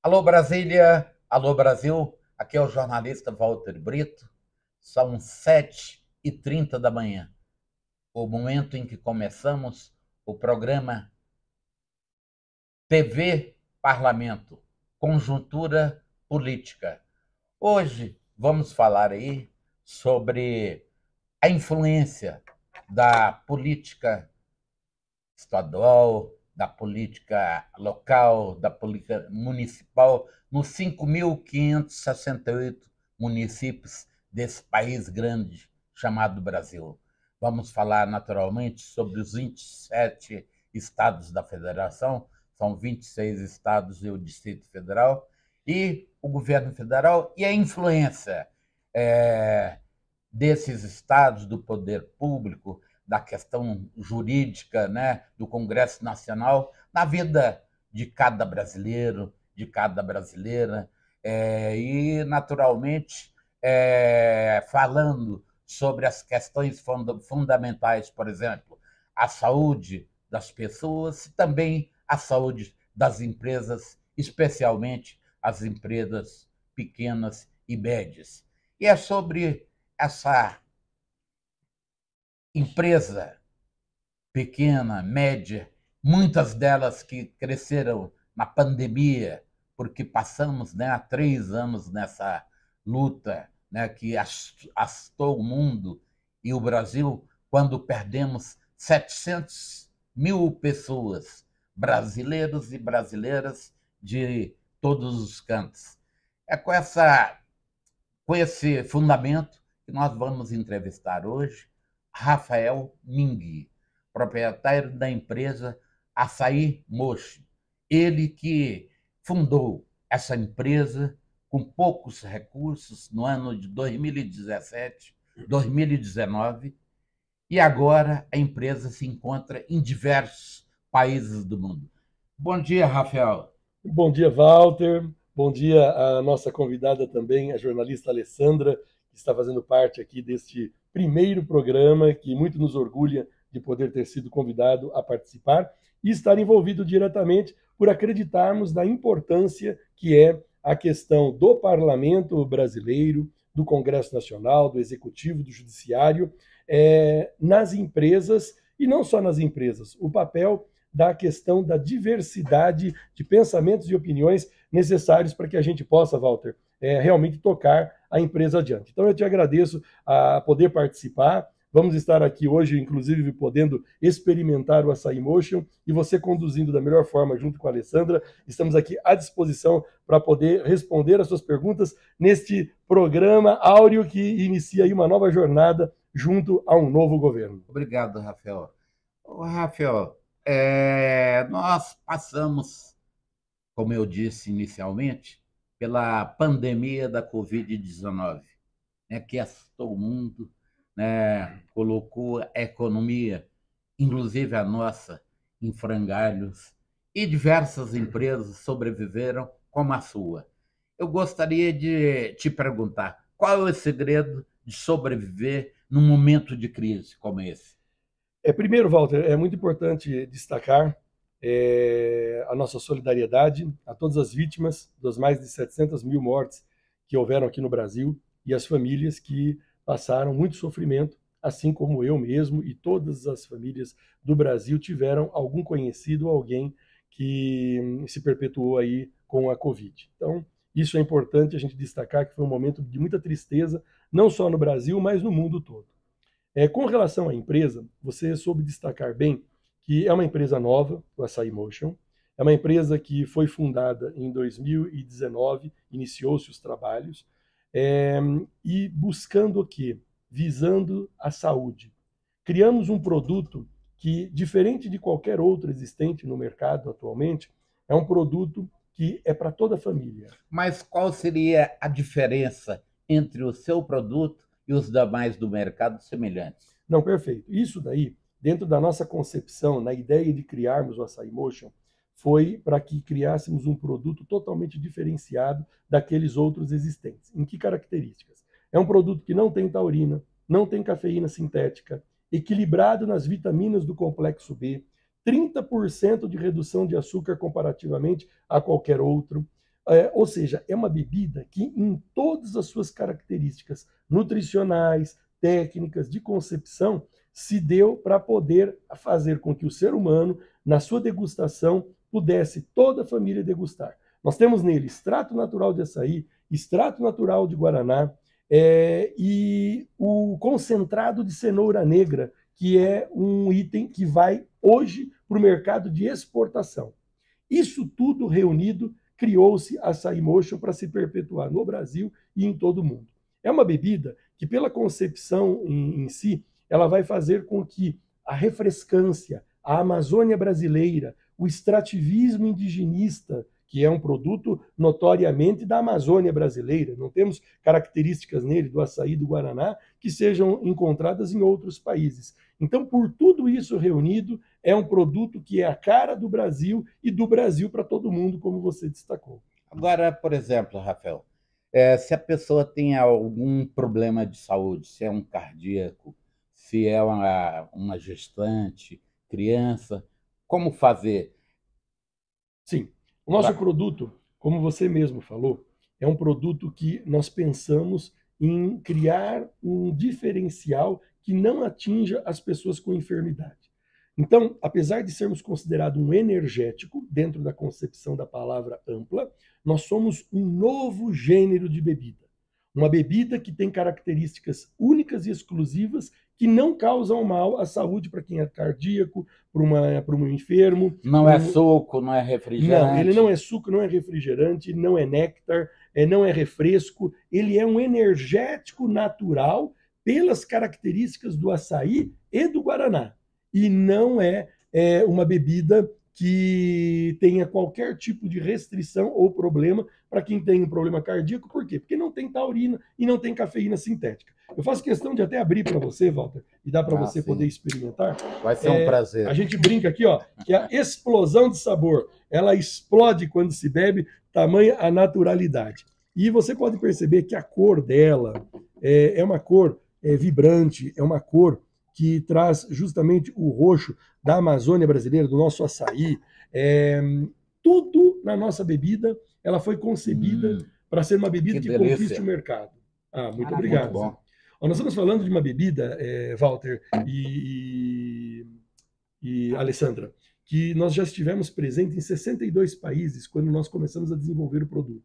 Alô Brasília, alô Brasil, aqui é o jornalista Walter Brito. São 7h30 da manhã, o momento em que começamos o programa TV Parlamento, Conjuntura Política. Hoje vamos falar aí sobre a influência da política estadual, da política local, da política municipal, nos 5.568 municípios desse país grande chamado Brasil. Vamos falar, naturalmente, sobre os 27 estados da federação, são 26 estados e o Distrito Federal, e o governo federal e a influência é, desses estados, do poder público, da questão jurídica, né, do Congresso Nacional, na vida de cada brasileiro, de cada brasileira, e, naturalmente, falando sobre as questões fundamentais, por exemplo, a saúde das pessoas e também a saúde das empresas, especialmente as empresas pequenas e médias. E é sobre essa empresa pequena, média, muitas delas que cresceram na pandemia, porque passamos, né, há 3 anos nessa luta, né, que assustou o mundo e o Brasil, quando perdemos 700 mil pessoas, brasileiros e brasileiras de todos os cantos. É com esse fundamento que nós vamos entrevistar hoje Rafael Mingui, proprietário da empresa Açaí Mochi. Ele que fundou essa empresa com poucos recursos no ano de 2017, 2019, e agora a empresa se encontra em diversos países do mundo. Bom dia, Rafael. Bom dia, Walter. Bom dia à nossa convidada também, a jornalista Alessandra, que está fazendo parte aqui deste primeiro programa, que muito nos orgulha de poder ter sido convidado a participar e estar envolvido diretamente por acreditarmos na importância que é a questão do parlamento brasileiro, do Congresso Nacional, do Executivo, do Judiciário, nas empresas, e não só nas empresas, o papel da questão da diversidade de pensamentos e opiniões necessários para que a gente possa, Walter, realmente tocar a empresa adiante. Então, eu te agradeço a poder participar. Vamos estar aqui hoje, inclusive, podendo experimentar o Açaí Motion e você conduzindo da melhor forma junto com a Alessandra. Estamos aqui à disposição para poder responder as suas perguntas neste programa áureo que inicia aí uma nova jornada junto a um novo governo. Obrigado, Rafael. Ô, Rafael, nós passamos, como eu disse inicialmente, pela pandemia da Covid-19, né, que assustou o mundo, né, colocou a economia, inclusive a nossa, em frangalhos, e diversas empresas sobreviveram, como a sua. Eu gostaria de te perguntar, qual é o segredo de sobreviver num momento de crise como esse? Primeiro, Walter, é muito importante destacar a nossa solidariedade a todas as vítimas das mais de 700 mil mortes que houveram aqui no Brasil e as famílias que passaram muito sofrimento, assim como eu mesmo e todas as famílias do Brasil tiveram algum conhecido, alguém que se perpetuou aí com a Covid. Então, isso é importante a gente destacar que foi um momento de muita tristeza, não só no Brasil, mas no mundo todo. Com relação à empresa, você soube destacar bem que é uma empresa nova, o Açaí Motion. É uma empresa que foi fundada em 2019, iniciou-se os trabalhos, é, e buscando o quê? Visando a saúde. Criamos um produto que, diferente de qualquer outro existente no mercado atualmente, é um produto que é para toda a família. Mas qual seria a diferença entre o seu produto e os demais do mercado semelhantes? Não, perfeito. Isso daí, dentro da nossa concepção, na ideia de criarmos o Açaí Motion, foi para que criássemos um produto totalmente diferenciado daqueles outros existentes. Em que características? É um produto que não tem taurina, não tem cafeína sintética, equilibrado nas vitaminas do complexo B, 30% de redução de açúcar comparativamente a qualquer outro. Ou seja, é uma bebida que, em todas as suas características nutricionais, técnicas, de concepção, se deu para poder fazer com que o ser humano, na sua degustação, pudesse toda a família degustar. Nós temos nele extrato natural de açaí, extrato natural de guaraná, e o concentrado de cenoura negra, que é um item que vai hoje para o mercado de exportação. Isso tudo reunido criou-se a Açaí Motion para se perpetuar no Brasil e em todo o mundo. É uma bebida que, pela concepção em si, ela vai fazer com que a refrescância, a Amazônia brasileira, o extrativismo indigenista, que é um produto notoriamente da Amazônia brasileira, não temos características nele do açaí do Guaraná que sejam encontradas em outros países. Então, por tudo isso reunido, é um produto que é a cara do Brasil e do Brasil para todo mundo, como você destacou. Agora, por exemplo, Rafael, se a pessoa tem algum problema de saúde, se é um cardíaco, se é uma gestante, criança, como fazer? Sim, o nosso produto, como você mesmo falou, é um produto que nós pensamos em criar um diferencial que não atinja as pessoas com enfermidade. Então, apesar de sermos considerados um energético, dentro da concepção da palavra ampla, nós somos um novo gênero de bebida. Uma bebida que tem características únicas e exclusivas que não causam mal à saúde para quem é cardíaco, para um enfermo. Não é suco, não é refrigerante? Não, ele não é suco, não é refrigerante, não é néctar, não é refresco. Ele é um energético natural pelas características do açaí e do guaraná. E não é uma bebida que tenha qualquer tipo de restrição ou problema para quem tem um problema cardíaco. Por quê? Porque não tem taurina e não tem cafeína sintética. Eu faço questão de até abrir para você, Walter, e dar para você poder experimentar. Vai ser um prazer. A gente brinca aqui, ó, que a explosão de sabor, ela explode quando se bebe, tamanha a naturalidade. E você pode perceber que a cor dela é uma cor vibrante, é uma cor que traz justamente o roxo da Amazônia brasileira, do nosso açaí. Tudo na nossa bebida, ela foi concebida para ser uma bebida que conquiste o mercado. Muito obrigado. Muito bom. Nós estamos falando de uma bebida, Walter e Alessandra, que nós já estivemos presentes em 62 países quando nós começamos a desenvolver o produto.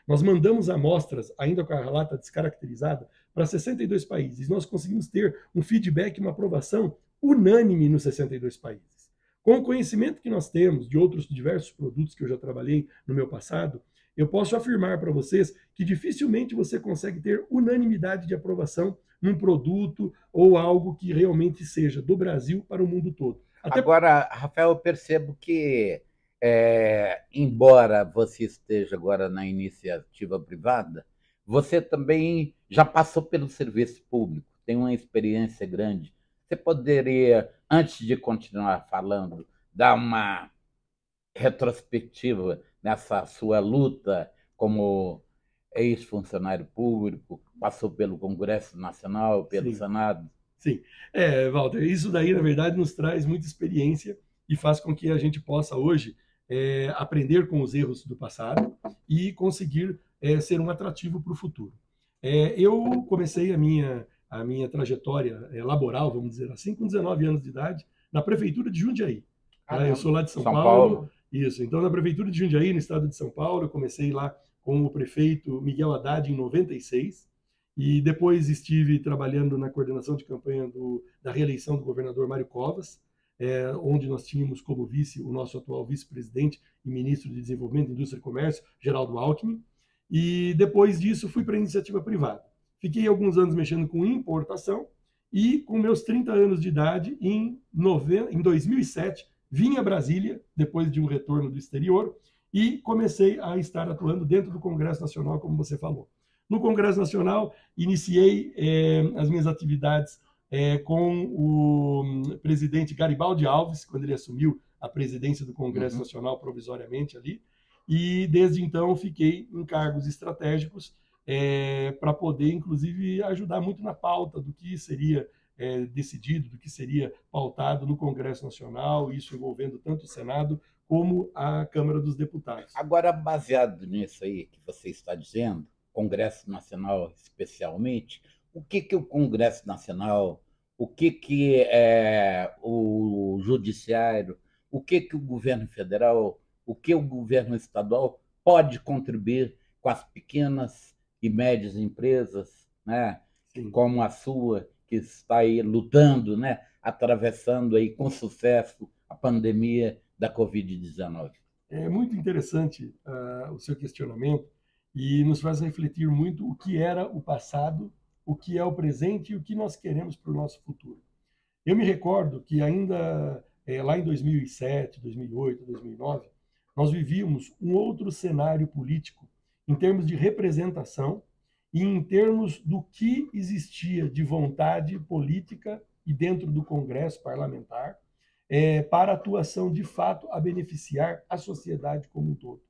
Nós mandamos amostras, ainda com a lata descaracterizada, para 62 países. Nós conseguimos ter um feedback, uma aprovação unânime nos 62 países. Com o conhecimento que nós temos de outros diversos produtos que eu já trabalhei no meu passado, eu posso afirmar para vocês que dificilmente você consegue ter unanimidade de aprovação num produto ou algo que realmente seja do Brasil para o mundo todo. Agora, Rafael, eu percebo que, embora você esteja agora na iniciativa privada, você também já passou pelo serviço público, tem uma experiência grande. Você poderia, antes de continuar falando, dar uma retrospectiva nessa sua luta como ex-funcionário público, passou pelo Congresso Nacional, pelo Senado? Sim. Walter, isso daí, na verdade, nos traz muita experiência e faz com que a gente possa hoje aprender com os erros do passado e conseguir ser um atrativo para o futuro. Eu comecei a minha trajetória laboral, vamos dizer assim, com 19 anos de idade, na Prefeitura de Jundiaí. Eu sou lá de São Paulo. Isso, então na Prefeitura de Jundiaí, no estado de São Paulo, eu comecei lá com o prefeito Miguel Haddad em 96, e depois estive trabalhando na coordenação de campanha da reeleição do governador Mário Covas, onde nós tínhamos como vice o nosso atual vice-presidente e ministro de Desenvolvimento, Indústria e Comércio, Geraldo Alckmin, e depois disso fui para a iniciativa privada. Fiquei alguns anos mexendo com importação e com meus 30 anos de idade, em 2007, vim a Brasília, depois de um retorno do exterior, e comecei a estar atuando dentro do Congresso Nacional, como você falou. No Congresso Nacional, iniciei as minhas atividades com o presidente Garibaldi Alves, quando ele assumiu a presidência do Congresso Nacional provisoriamente ali, e desde então fiquei em cargos estratégicos para poder, inclusive, ajudar muito na pauta do que seria decidido, do que seria pautado no Congresso Nacional, isso envolvendo tanto o Senado como a Câmara dos Deputados. Agora, baseado nisso aí que você está dizendo, Congresso Nacional especialmente, o que que o Congresso Nacional, o que é o Judiciário, o que o governo federal, o que o governo estadual pode contribuir com as pequenas e médias empresas, né, Sim. como a sua, que está aí lutando, né, atravessando aí com sucesso a pandemia da Covid-19? É muito interessante o seu questionamento e nos faz refletir muito o que era o passado, o que é o presente e o que nós queremos para o nosso futuro. Eu me recordo que ainda lá em 2007, 2008, 2009, nós vivíamos um outro cenário político em termos de representação e em termos do que existia de vontade política e dentro do Congresso parlamentar para atuação de fato a beneficiar a sociedade como um todo.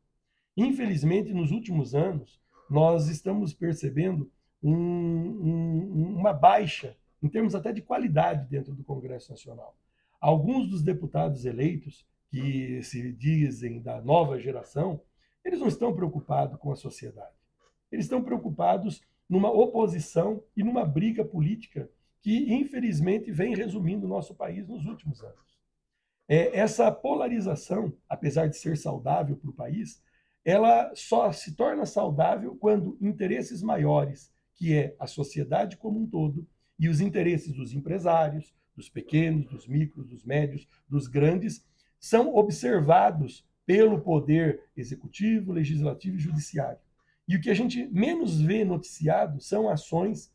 Infelizmente, nos últimos anos, nós estamos percebendo uma baixa, em termos até de qualidade, dentro do Congresso Nacional. Alguns dos deputados eleitos, que se dizem da nova geração, eles não estão preocupados com a sociedade. Eles estão preocupados numa oposição e numa briga política que, infelizmente, vem resumindo o nosso país nos últimos anos. Essa polarização, apesar de ser saudável para o país, ela só se torna saudável quando interesses maiores, que é a sociedade como um todo, e os interesses dos empresários, dos pequenos, dos micros, dos médios, dos grandes, são observados pelo poder executivo, legislativo e judiciário. E o que a gente menos vê noticiado são ações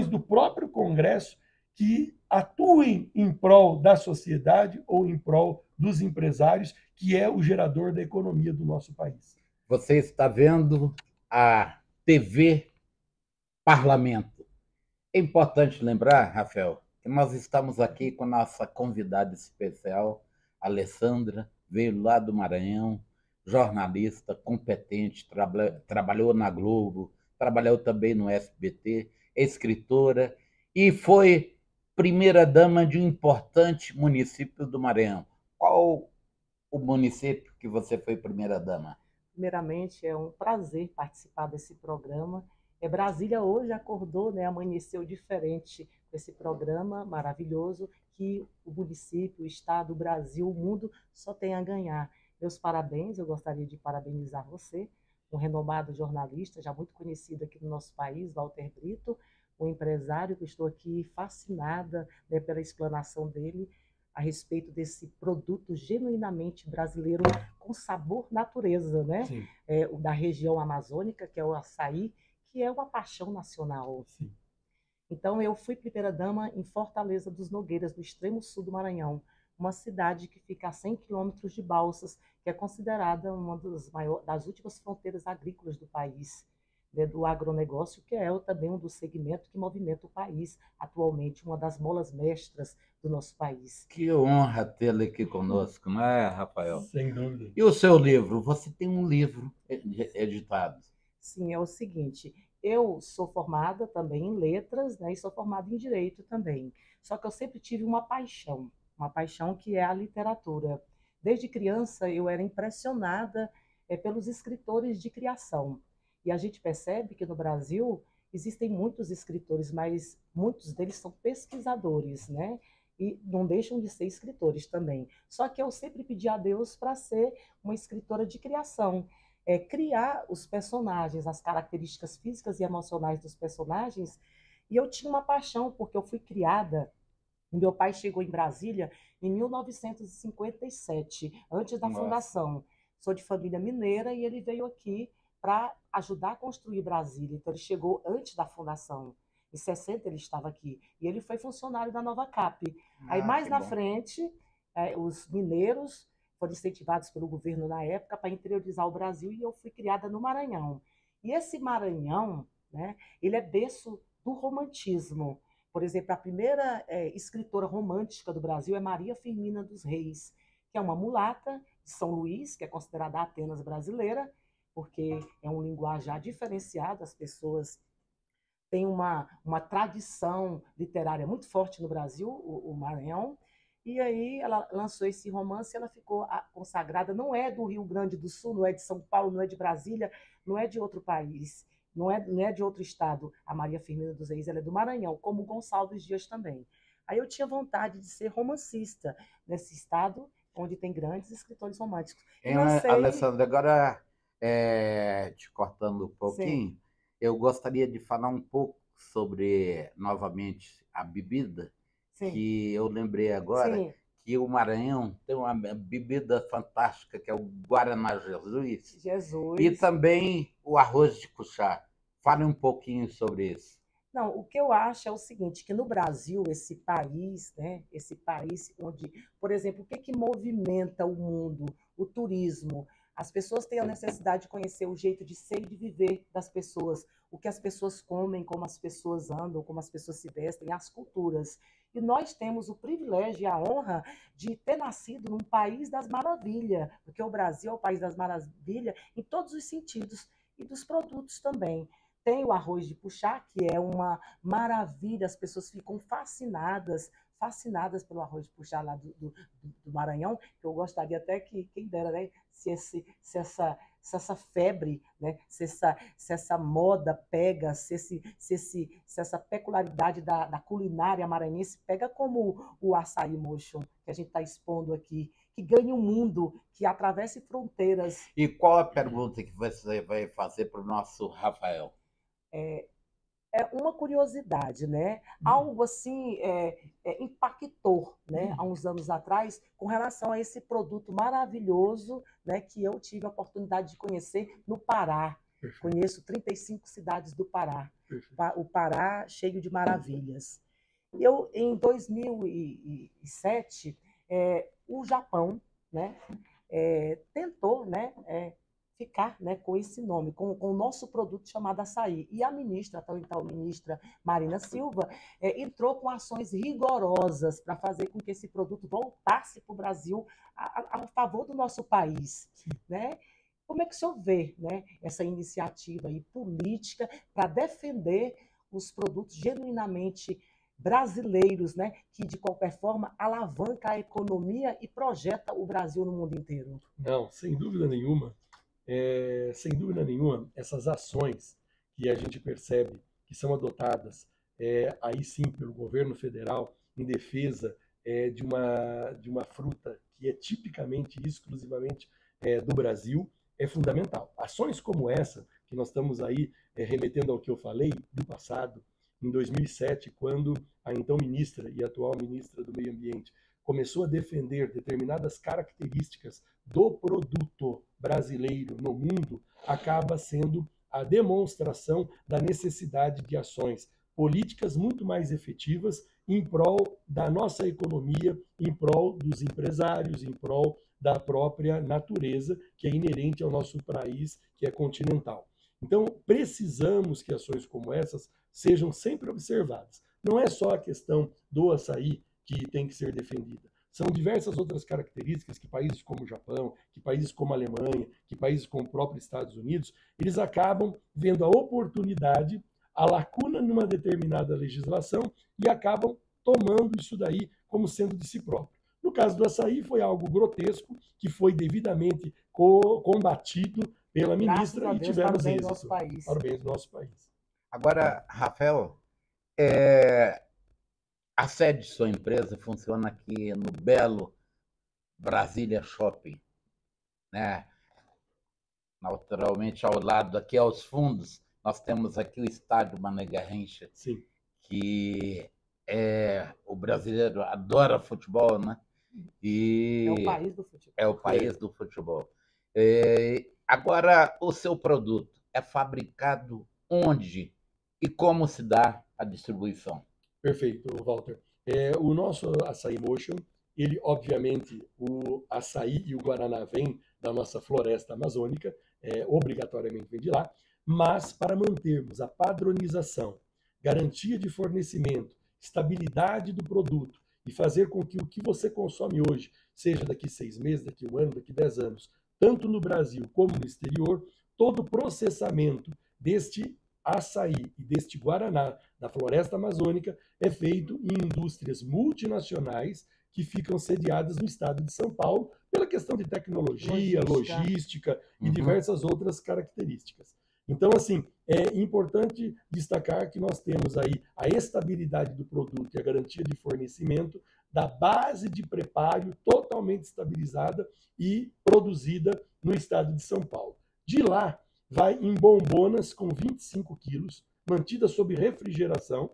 do próprio Congresso que atuem em prol da sociedade ou em prol dos empresários, que é o gerador da economia do nosso país. Você está vendo a TV Parlamento. É importante lembrar, Rafael, que nós estamos aqui com nossa convidada especial, Alessandra, veio lá do Maranhão, jornalista competente, trabalhou na Globo, trabalhou também no SBT, é escritora e foi primeira-dama de um importante município do Maranhão. Qual o município que você foi primeira-dama? Primeiramente, é um prazer participar desse programa. Brasília hoje acordou, né, amanheceu diferente com esse programa maravilhoso que o município, o estado, o Brasil, o mundo só tem a ganhar. Meus parabéns, eu gostaria de parabenizar você, um renomado jornalista, já muito conhecido aqui no nosso país, Walter Brito, um empresário que estou aqui fascinada, né, pela explanação dele a respeito desse produto genuinamente brasileiro com sabor natureza, né? Da região amazônica, que é o açaí, que é uma paixão nacional. Sim. Então, eu fui primeira-dama em Fortaleza dos Nogueiras, no extremo sul do Maranhão, uma cidade que fica a 100 quilômetros de Balsas, que é considerada uma das últimas fronteiras agrícolas do país, né, do agronegócio, que é também um dos segmentos que movimenta o país atualmente, uma das molas mestras do nosso país. Que honra tê-lo aqui conosco, não é, Rafael? Sem dúvida. E o seu livro? Você tem um livro editado? Sim, é o seguinte, eu sou formada também em letras, né, e sou formada em direito também. Só que eu sempre tive uma paixão que é a literatura. Desde criança eu era impressionada pelos escritores de criação. E a gente percebe que no Brasil existem muitos escritores, mas muitos deles são pesquisadores, né? E não deixam de ser escritores também. Só que eu sempre pedi a Deus para ser uma escritora de criação, criar os personagens, as características físicas e emocionais dos personagens. E eu tinha uma paixão, porque eu fui criada. Meu pai chegou em Brasília em 1957, antes da fundação. Sou de família mineira e ele veio aqui para ajudar a construir Brasília. Então, ele chegou antes da fundação. Em 60 ele estava aqui. E ele foi funcionário da Nova Cap. Aí, mais na frente, os mineiros foram incentivados pelo governo na época para interiorizar o Brasil e eu fui criada no Maranhão. E esse Maranhão, né, ele é berço do romantismo. Por exemplo, a primeira escritora romântica do Brasil é Maria Firmina dos Reis, que é uma mulata de São Luís, que é considerada a Atenas brasileira, porque é um linguajar diferenciado, as pessoas têm uma tradição literária muito forte no Brasil, o Maranhão, E aí ela lançou esse romance, ela ficou consagrada, não é do Rio Grande do Sul, não é de São Paulo, não é de Brasília, não é de outro país, não é de outro estado. A Maria Firmina dos Reis, ela é do Maranhão, como Gonçalves Dias também. Aí eu tinha vontade de ser romancista nesse estado onde tem grandes escritores românticos. E lancei... Alessandra, agora, te cortando um Sim, pouquinho, eu gostaria de falar um pouco sobre, novamente, a bebida, sim, que eu lembrei agora sim, que o Maranhão tem uma bebida fantástica, que é o Guaraná Jesus, e Jesus. também o arroz de cuchá. Fale um pouquinho sobre isso. Não, o que eu acho é o seguinte, que no Brasil, esse país, né, esse país onde, por exemplo, o que que movimenta o mundo? O turismo. As pessoas têm a necessidade de conhecer o jeito de ser e de viver das pessoas, o que as pessoas comem, como as pessoas andam, como as pessoas se vestem, as culturas. E nós temos o privilégio e a honra de ter nascido num país das maravilhas, porque o Brasil é o país das maravilhas em todos os sentidos e dos produtos também. Tem o arroz de puxá, que é uma maravilha, as pessoas ficam fascinadas pelo arroz de puxá lá do Maranhão, que eu gostaria até que, quem dera, né, se essa febre, né, se essa moda pega, se essa peculiaridade da culinária maranhense pega como o açaí motion, que a gente está expondo aqui, que ganhe o mundo, que atravesse fronteiras. E qual a pergunta que você vai fazer para o nosso Rafael? É uma curiosidade, né? Algo assim impactou, né? Há uns anos atrás, com relação a esse produto maravilhoso, né? Que eu tive a oportunidade de conhecer no Pará. Perfeito. Conheço 35 cidades do Pará. Perfeito. O Pará cheio de maravilhas. Eu, em 2007, o Japão, né? Tentou, né? Ficar, né, com esse nome, com o nosso produto chamado açaí. E a ministra, a então ministra Marina Silva, entrou com ações rigorosas para fazer com que esse produto voltasse para o Brasil a favor do nosso país. Né? Como é que o senhor vê, né, essa iniciativa aí política para defender os produtos genuinamente brasileiros, né, que de qualquer forma alavanca a economia e projeta o Brasil no mundo inteiro? Não, sem dúvida nenhuma. Sem dúvida nenhuma, essas ações que a gente percebe que são adotadas aí sim pelo governo federal em defesa de uma fruta que é tipicamente e exclusivamente do Brasil é fundamental. Ações como essa, que nós estamos aí remetendo ao que eu falei do passado, em 2007, quando a então ministra e atual ministra do Meio Ambiente começou a defender determinadas características do produto brasileiro no mundo, acaba sendo a demonstração da necessidade de ações políticas muito mais efetivas em prol da nossa economia, em prol dos empresários, em prol da própria natureza que é inerente ao nosso país, que é continental. Então, precisamos que ações como essas sejam sempre observadas. Não é só a questão do açaí que tem que ser defendida. São diversas outras características que países como o Japão, que países como a Alemanha, que países como o próprio Estados Unidos, eles acabam vendo a oportunidade, a lacuna numa determinada legislação e acabam tomando isso daí como sendo de si próprio. No caso do açaí, foi algo grotesco, que foi devidamente combatido pela ministra e tivemos êxito para o bem do nosso país. Agora, Rafael, a sede de sua empresa funciona aqui no belo Brasília Shopping, né? Naturalmente, ao lado, aqui aos fundos, nós temos aqui o estádio Mané Garrincha, Sim. que o brasileiro adora futebol, né? E é o país do futebol. É o país do futebol. Agora, o seu produto é fabricado onde e como se dá a distribuição? Perfeito, Walter. O nosso açaí motion, ele obviamente, o açaí e o guaraná vêm da nossa floresta amazônica, obrigatoriamente vem de lá, mas para mantermos a padronização, garantia de fornecimento, estabilidade do produto e fazer com que o que você consome hoje seja daqui 6 meses, daqui 1 ano, daqui 10 anos, tanto no Brasil como no exterior, todo o processamento deste açaí e deste guaraná da floresta amazônica é feito em indústrias multinacionais que ficam sediadas no estado de São Paulo, pela questão de tecnologia, logística e diversas outras características. Então, assim, é importante destacar que nós temos aí a estabilidade do produto e a garantia de fornecimento da base de preparo totalmente estabilizada e produzida no estado de São Paulo. De lá, vai em bombonas com 25 quilos, mantidas sob refrigeração,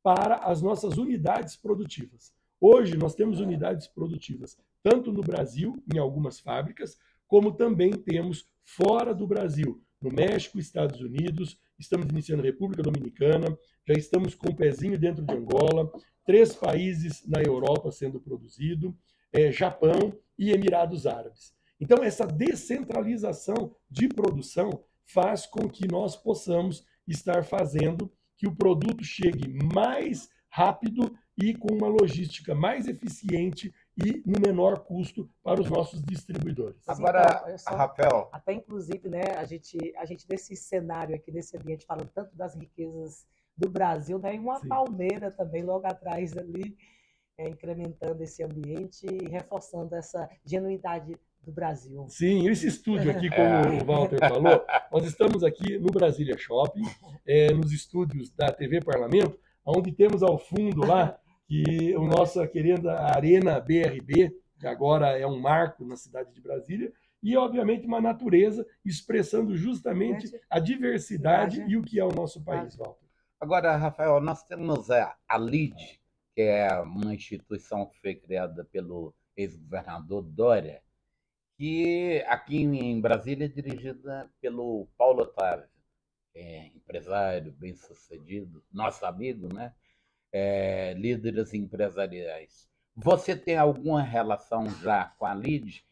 para as nossas unidades produtivas. Hoje, nós temos unidades produtivas tanto no Brasil, em algumas fábricas, como também temos fora do Brasil, no México, Estados Unidos, estamos iniciando República Dominicana, já estamos com um pezinho dentro de Angola, 3 países na Europa sendo produzido, Japão e Emirados Árabes. Então, essa descentralização de produção faz com que nós possamos estar fazendo que o produto chegue mais rápido e com uma logística mais eficiente e no menor custo para os nossos distribuidores. Agora, então, Rafael... Até inclusive, né, a gente nesse cenário aqui, nesse ambiente, falando tanto das riquezas do Brasil, né, e uma Sim. palmeira também logo atrás ali, incrementando esse ambiente e reforçando essa genuidade do Brasil. Sim, esse estúdio aqui, como o Walter falou, nós estamos aqui no Brasília Shopping, nos estúdios da TV Parlamento, onde temos ao fundo lá que a nossa querida Arena BRB, que agora é um marco na cidade de Brasília, e, obviamente, uma natureza expressando justamente a diversidade e o que é o nosso país, Walter. Agora, Rafael, nós temos a LID, que é uma instituição que foi criada pelo ex-governador Dória, que aqui em Brasília é dirigida pelo Paulo Otávio, que é empresário bem-sucedido, nosso amigo, né? Líderes empresariais. Você tem alguma relação já com a LID?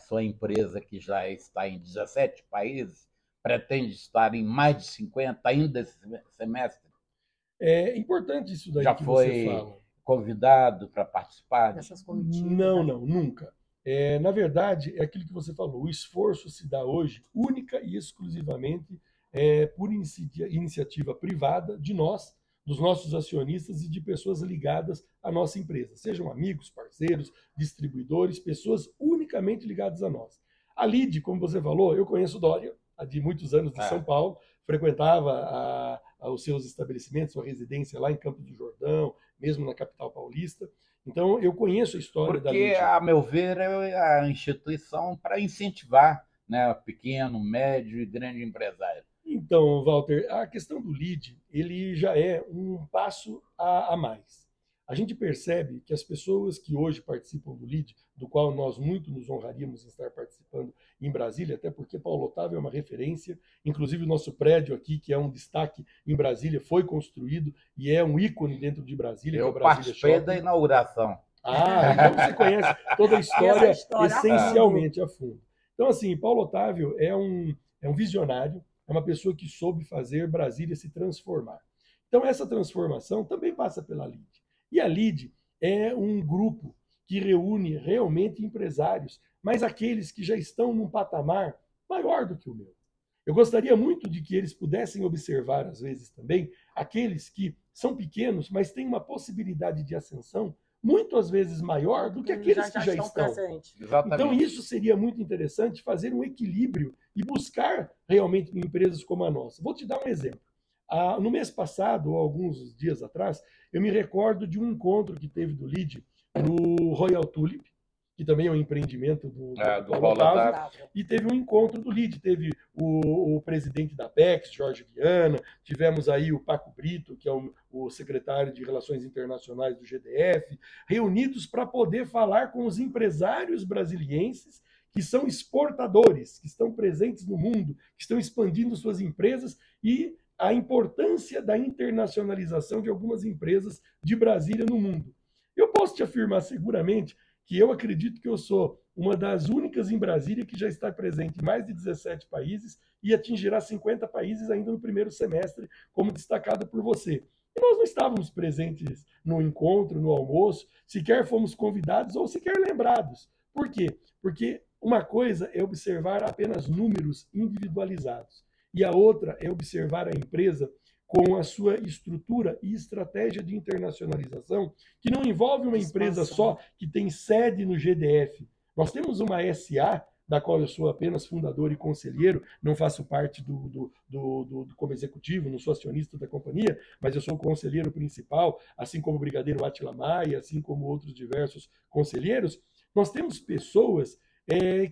Sua empresa que já está em 17 países, pretende estar em mais de 50 ainda esse semestre? É importante isso daí já que você fala. Já foi convidado para participar dessas comitivas? Não, nunca. Na verdade, é aquilo que você falou, o esforço se dá hoje única e exclusivamente por iniciativa privada de nós, dos nossos acionistas e de pessoas ligadas à nossa empresa, sejam amigos, parceiros, distribuidores, pessoas unicamente ligadas a nós. A LID, como você falou, eu conheço o Dória, há de muitos anos de São Paulo, frequentava os seus estabelecimentos, sua residência lá em Campos do Jordão, mesmo na capital paulista. Então, eu conheço a história da LID. Porque, a meu ver, é a instituição para incentivar, né, pequeno, médio e grande empresário. Então, Walter, a questão do LID, ele já é um passo a mais. A gente percebe que as pessoas que hoje participam do LID, do qual nós muito nos honraríamos em estar participando em Brasília, até porque Paulo Otávio é uma referência, inclusive o nosso prédio aqui, que é um destaque em Brasília, foi construído e é um ícone dentro de Brasília. Eu participei da inauguração. Então você conhece toda a história essencialmente a fundo. Então, assim, Paulo Otávio é um visionário, é uma pessoa que soube fazer Brasília se transformar. Então, essa transformação também passa pela LID. E a LID é um grupo que reúne realmente empresários, mas aqueles que já estão num patamar maior do que o meu. Eu gostaria muito de que eles pudessem observar, às vezes também, aqueles que são pequenos, mas têm uma possibilidade de ascensão muito às vezes maior do que aqueles que já estão. Então, isso seria muito interessante, fazer um equilíbrio e buscar realmente empresas como a nossa. Vou te dar um exemplo. No mês passado, ou alguns dias atrás, eu me recordo de um encontro que teve do LID no Royal Tulip, que também é um empreendimento do Paulo Otávio, e teve um encontro do LID, teve o presidente da Apex, Jorge Viana, tivemos aí o Paco Brito, que é o secretário de Relações Internacionais do GDF, reunidos para poder falar com os empresários brasilienses que são exportadores, que estão presentes no mundo, que estão expandindo suas empresas e a importância da internacionalização de algumas empresas de Brasília no mundo. Eu posso te afirmar seguramente que eu acredito que eu sou uma das únicas em Brasília que já está presente em mais de 17 países e atingirá 50 países ainda no primeiro semestre, como destacado por você. E nós não estávamos presentes no encontro, no almoço, sequer fomos convidados ou sequer lembrados. Por quê? Porque uma coisa é observar apenas números individualizados e a outra é observar a empresa com a sua estrutura e estratégia de internacionalização, que não envolve uma empresa só que tem sede no GDF. Nós temos uma SA, da qual eu sou apenas fundador e conselheiro, não faço parte como executivo, não sou acionista da companhia, mas eu sou o conselheiro principal, assim como o brigadeiro Átila Maia, assim como outros diversos conselheiros. Nós temos pessoas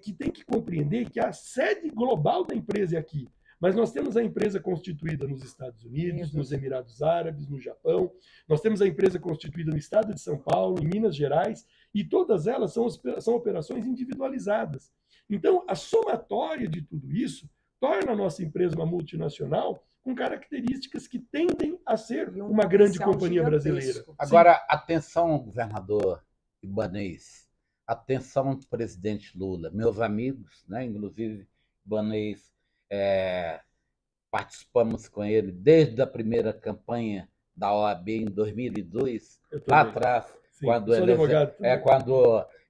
que têm que compreender que a sede global da empresa é aqui. Mas nós temos a empresa constituída nos Estados Unidos, nos Emirados Árabes, no Japão. Nós temos a empresa constituída no estado de São Paulo, em Minas Gerais, e todas elas são operações individualizadas. Então, a somatória de tudo isso torna a nossa empresa uma multinacional com características que tendem a ser uma grande companhia brasileira. Agora, atenção, governador Ibanez, atenção, presidente Lula, meus amigos, né, inclusive Ibanez, participamos com ele desde a primeira campanha da OAB em 2002, lá atrás, quando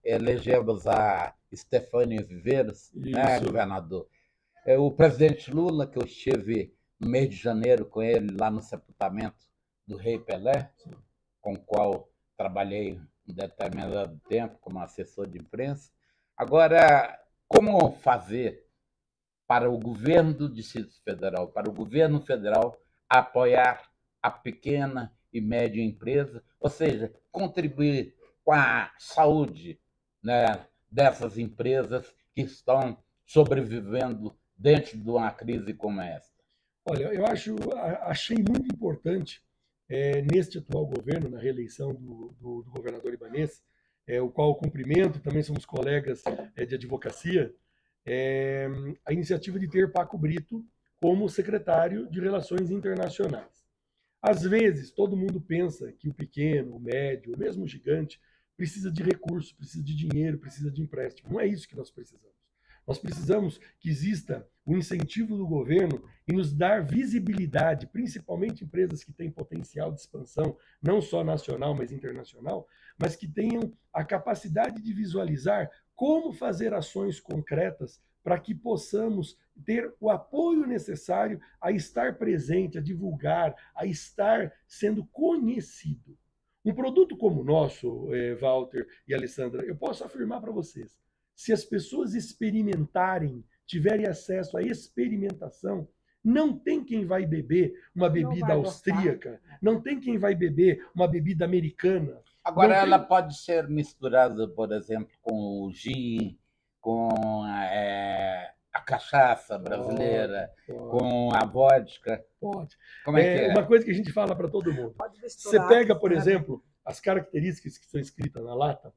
elegemos a Stefânia Viveiros, né, governador. O presidente Lula, que eu estive no mês de janeiro com ele lá no sepultamento do Rei Pelé, com o qual trabalhei um determinado tempo como assessor de imprensa. Agora, como fazer para o governo do Distrito Federal, para o governo federal apoiar a pequena e média empresa, ou seja, contribuir com a saúde, né, dessas empresas que estão sobrevivendo dentro de uma crise como esta? Olha, eu achei muito importante neste atual governo, na reeleição do governador Ibanez, o qual eu cumprimento, também somos colegas de advocacia, a iniciativa de ter Paco Brito como secretário de Relações Internacionais. Às vezes, todo mundo pensa que o pequeno, o médio, ou mesmo o gigante, precisa de recursos, precisa de dinheiro, precisa de empréstimo. Não é isso que nós precisamos. Nós precisamos que exista o incentivo do governo em nos dar visibilidade, principalmente empresas que têm potencial de expansão, não só nacional, mas internacional, mas que tenham a capacidade de visualizar como fazer ações concretas para que possamos ter o apoio necessário a estar presente, a divulgar, a estar sendo conhecido. Um produto como o nosso, Walter e Alessandra, eu posso afirmar para vocês, se as pessoas experimentarem, tiverem acesso à experimentação, não tem quem vai beber uma bebida austríaca, não tem quem vai beber uma bebida americana. Agora, ela pode ser misturada, por exemplo, com o gin, com a cachaça brasileira, com a vodka. Pode. Como é que é? Uma coisa que a gente fala para todo mundo. Você pega, por exemplo, as características que estão escritas na lata,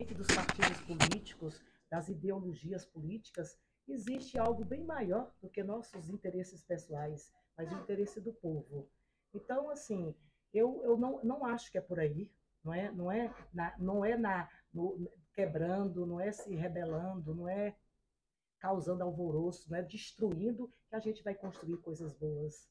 dos partidos políticos, das ideologias políticas, existe algo bem maior do que nossos interesses pessoais, mas o interesse do povo. Então, assim, eu não acho que é por aí, não é quebrando, não é se rebelando, não é causando alvoroço, não é destruindo que a gente vai construir coisas boas.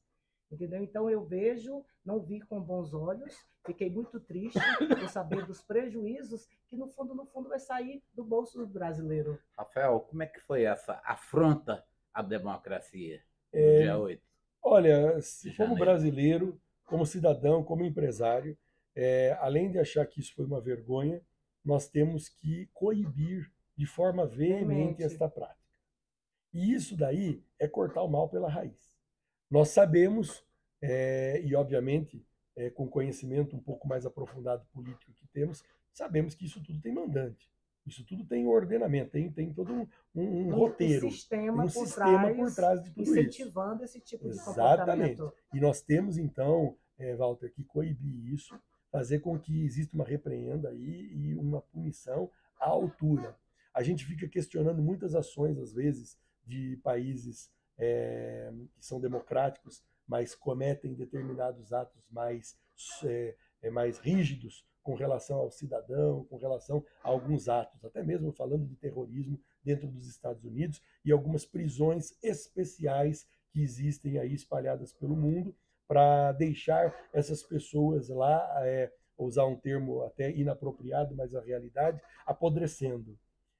Entendeu? Então eu vejo, não vi com bons olhos, fiquei muito triste por saber dos prejuízos que no fundo vai sair do bolso do brasileiro. Rafael, como é que foi essa afronta à democracia no dia 8 Olha, de como janeiro? brasileiro, como cidadão, como empresário, além de achar que isso foi uma vergonha, nós temos que coibir de forma veemente Realmente. esta prática. E isso daí é cortar o mal pela raiz. Nós sabemos, e obviamente com conhecimento um pouco mais aprofundado político que temos, sabemos que isso tudo tem mandante, isso tudo tem ordenamento, tem todo um roteiro, tem um sistema por trás de tudo isso. Incentivando esse tipo de Exatamente. comportamento. E nós temos, então, Walter, que coibir isso, fazer com que exista uma repreenda aí e uma punição à altura. A gente fica questionando muitas ações, às vezes, de países que são democráticos, mas cometem determinados atos mais rígidos com relação ao cidadão, com relação a alguns atos, até mesmo falando de terrorismo dentro dos Estados Unidos e algumas prisões especiais que existem aí espalhadas pelo mundo para deixar essas pessoas lá, usar um termo até inapropriado, mas a realidade, apodrecendo.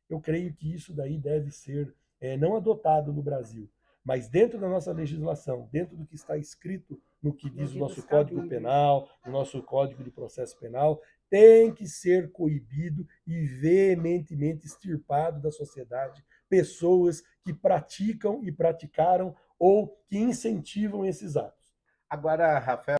Eu creio que isso daí deve ser não adotado no Brasil, mas dentro da nossa legislação, dentro do que está escrito no que diz o nosso Código Penal, no nosso Código de Processo Penal, tem que ser coibido e veementemente extirpado da sociedade pessoas que praticam e praticaram ou que incentivam esses atos. Agora, Rafael,